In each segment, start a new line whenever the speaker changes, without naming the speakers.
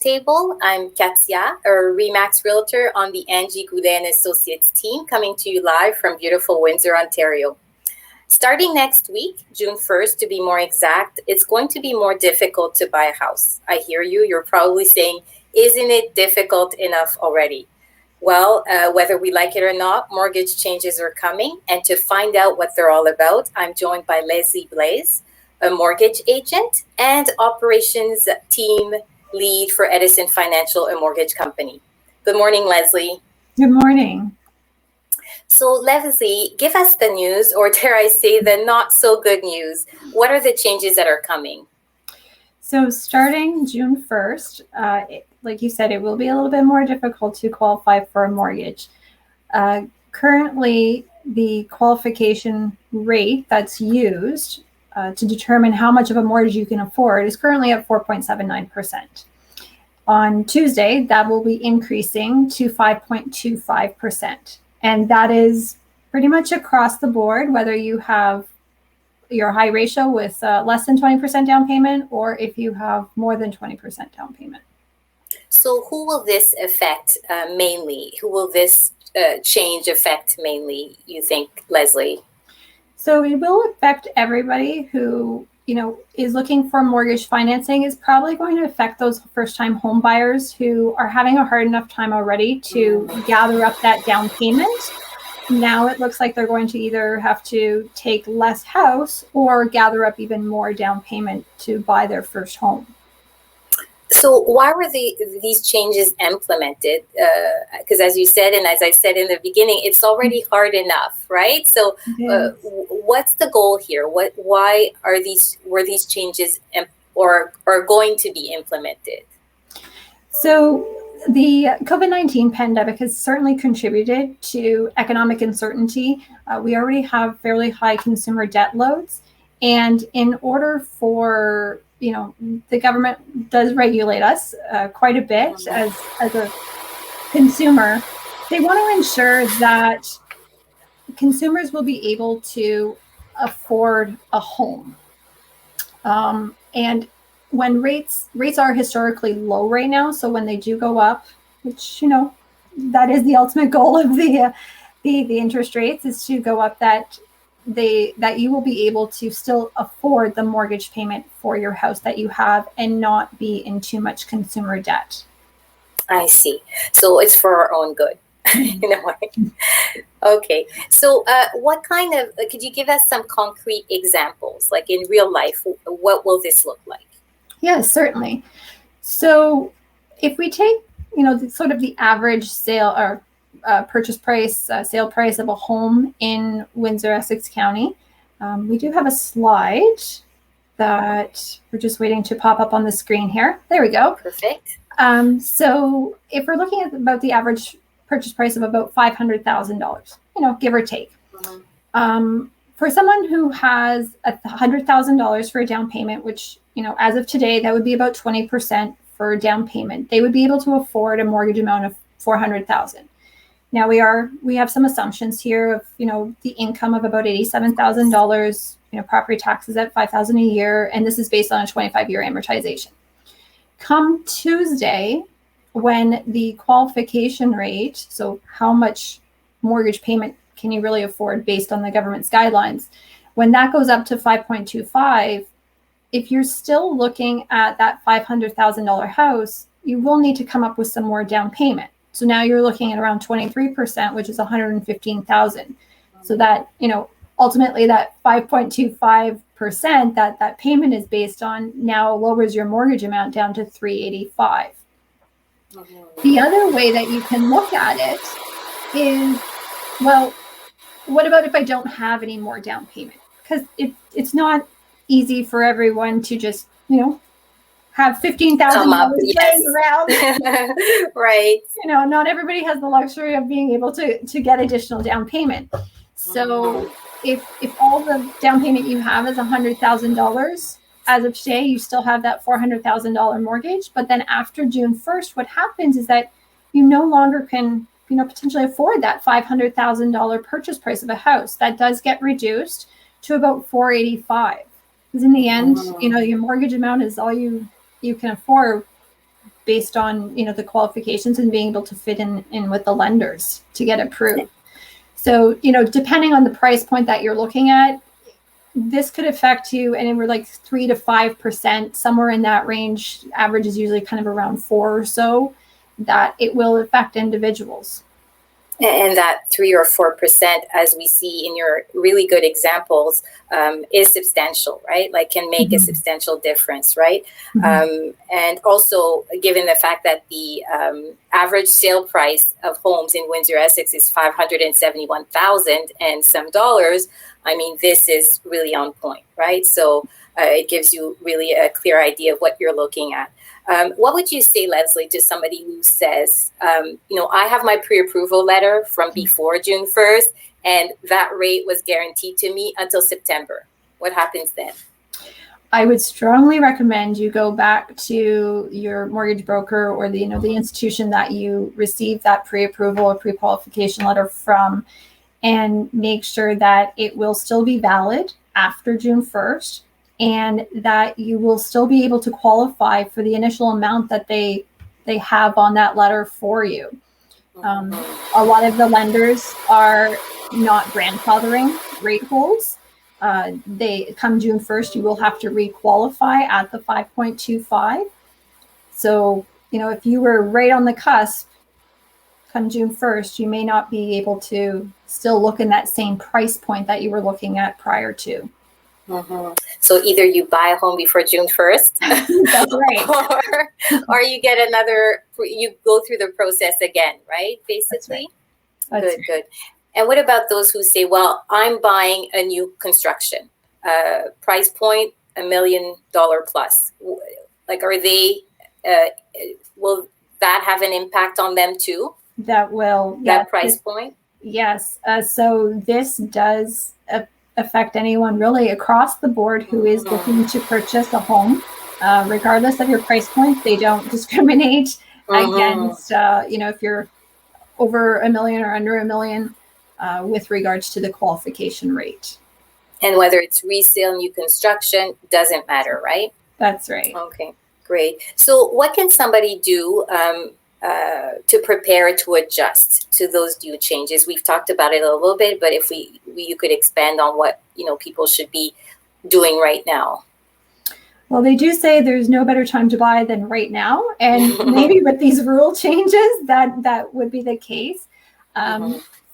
Table. I'm Katia, a Remax Realtor on the Angie Goulet Associates team, coming to you live from beautiful Windsor, Ontario. Starting next week, June 1st to be more exact, it's going to be more difficult to buy a house. I hear you. You're probably saying, isn't it difficult enough already? Well, whether we like it or not, mortgage changes are coming. And to find out what they're all about, I'm joined by Leslie Blaze, a mortgage agent and operations team lead for Edison Financial, a mortgage company. Good morning, Leslie.
Good morning.
So, Leslie, give us the news, or dare I say, the not so good news. What are the changes that are coming?
So, starting June 1st, like you said, it will be a little bit more difficult to qualify for a mortgage. Currently, the qualification rate that's used to determine how much of a mortgage you can afford is currently at 4.79%. On Tuesday, that will be increasing to 5.25%. And that is pretty much across the board, whether you have your high ratio with less than 20% down payment, or if you have more than 20% down payment.
So who will this affect mainly? Who will this change affect mainly, you think, Leslie?
So it will affect everybody who, is looking for mortgage financing. Is probably going to affect those first-time home buyers who are having a hard enough time already to gather up that down payment. Now it looks like they're going to either have to take less house or gather up even more down payment to buy their first home.
So why were these changes implemented? Because as you said, and as I said in the beginning, it's already hard enough, right? So what's the goal here? Why were these changes or are going to be implemented?
So the COVID-19 pandemic has certainly contributed to economic uncertainty. We already have fairly high consumer debt loads. And in order for, the government does regulate us quite a bit as a consumer, they want to ensure that consumers will be able to afford a home. And when rates are historically low right now, so when they do go up, which, that is the ultimate goal of the interest rates, is to go up, that you will be able to still afford the mortgage payment for your house that you have and not be in too much consumer debt.
I see. So it's for our own good. In a way. Okay. So what kind of, could you give us some concrete examples, like in real life, what will this look like?
Yes, certainly. So if we take, sort of the average sale or purchase price, sale price of a home in Windsor, Essex County, we do have a slide that we're just waiting to pop up on the screen here. There we go.
Perfect.
So if we're looking at about the average purchase price of about $500,000, give or take. For someone who has $100,000 for a down payment, which, as of today, that would be about 20% for down payment, they would be able to afford a mortgage amount of $400,000. Now we have some assumptions here of, the income of about $87,000, property taxes at $5,000 a year, and this is based on a 25-year amortization. Come Tuesday, when the qualification rate, so how much mortgage payment can you really afford based on the government's guidelines, when that goes up to 5.25, if you're still looking at that $500,000 house, you will need to come up with some more down payment. So now you're looking at around 23%, which is $115,000. So that, ultimately that 5.25% that payment is based on now lowers your mortgage amount down to $385. The other way that you can look at it is, well, what about if I don't have any more down payment? Because it's not easy for everyone to just, have $15,000 laying around.
Right.
Not everybody has the luxury of being able to get additional down payment. So if all the down payment you have is $100,000, as of today, you still have that $400,000 mortgage. But then after June 1st, what happens is that you no longer can, potentially afford that $500,000 purchase price of a house. That does get reduced to about $485. Because in the end, your mortgage amount is all you can afford based on, the qualifications and being able to fit in with the lenders to get approved. So, depending on the price point that you're looking at, this could affect you anywhere like 3 to 5%, somewhere in that range. Average is usually kind of around 4 or so, that it will affect individuals.
And that 3 or 4%, as we see in your really good examples, is substantial, right? Like can make a substantial difference, right? And also, given the fact that the average sale price of homes in Windsor, Essex is $571,000 and some dollars, I mean, this is really on point, right? So it gives you really a clear idea of what you're looking at. What would you say, Leslie, to somebody who says, I have my pre-approval letter from before June 1st, and that rate was guaranteed to me until September? What happens then?
I would strongly recommend you go back to your mortgage broker or the institution that you received that pre-approval or pre-qualification letter from, and make sure that it will still be valid after June 1st. And that you will still be able to qualify for the initial amount that they have on that letter for you. A lot of the lenders are not grandfathering rate holds. They come June 1st, you will have to requalify at the 5.25. So, if you were right on the cusp come June 1st, you may not be able to still look in that same price point that you were looking at prior to.
So either you buy a home before June 1st,
that's right,
or you get you go through the process again, right? Basically.
That's right.
Good. And what about those who say, well, I'm buying a new construction, price point $1 million plus? Like, are they, will that have an impact on them too?
That will.
That price point?
Yes. So this does affect anyone really across the board who is looking to purchase a home, regardless of your price point. They don't discriminate against, if you're over $1 million or under $1 million, with regards to the qualification rate.
And whether it's resale, new construction, doesn't matter, right?
That's right.
Okay, great. So what can somebody do to prepare to adjust to those new changes? We've talked about it a little bit, but if you could expand on what people should be doing right now.
Well, they do say there's no better time to buy than right now, and maybe with these rule changes, that would be the case.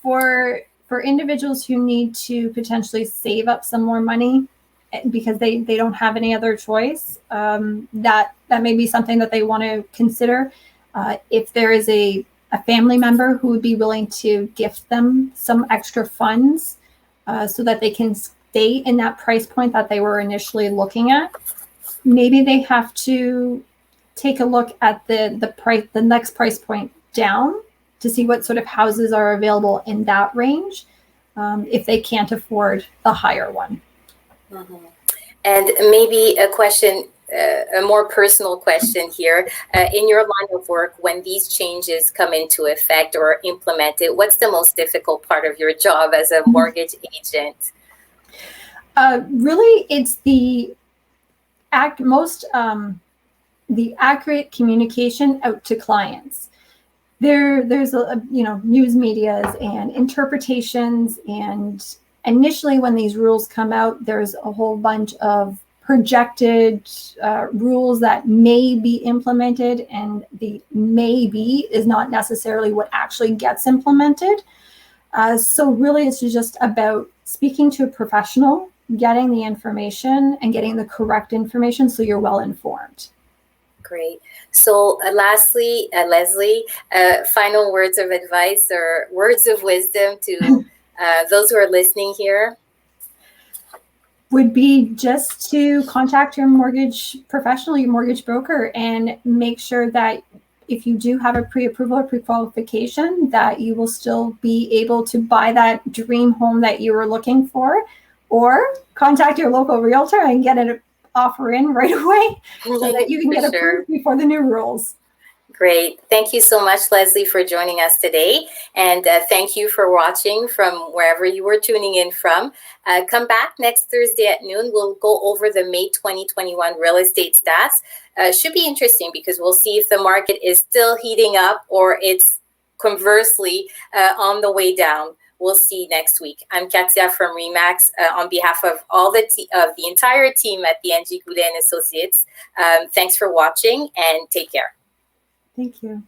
For individuals who need to potentially save up some more money because they don't have any other choice, that may be something that they want to consider. If there is a family member who would be willing to gift them some extra funds so that they can stay in that price point that they were initially looking at, maybe they have to take a look at the next price point down to see what sort of houses are available in that range, if they can't afford the higher one.
And maybe a question, a more personal question here. In your line of work, when these changes come into effect or implemented, what's the most difficult part of your job as a mortgage agent?
Really, it's the accurate communication out to clients. There's news medias and interpretations, and initially when these rules come out, there's a whole bunch of projected rules that may be implemented, and the maybe is not necessarily what actually gets implemented. So really it's just about speaking to a professional, getting the information and getting the correct information so you're well informed.
Great. So lastly, Leslie, final words of advice or words of wisdom to those who are listening here?
Would be just to contact your mortgage professional, your mortgage broker, and make sure that if you do have a pre-approval or pre-qualification, that you will still be able to buy that dream home that you were looking for, or contact your local realtor and get an offer in right away so that you can get approved before the new rules.
Great. Thank you so much, Leslie, for joining us today. And thank you for watching from wherever you were tuning in from. Come back next Thursday at noon. We'll go over the May 2021 real estate stats. Should be interesting because we'll see if the market is still heating up or it's conversely on the way down. We'll see next week. I'm Katia from RE/MAX on behalf of all the entire team at the NG Goulet & Associates. Thanks for watching and take care.
Thank you.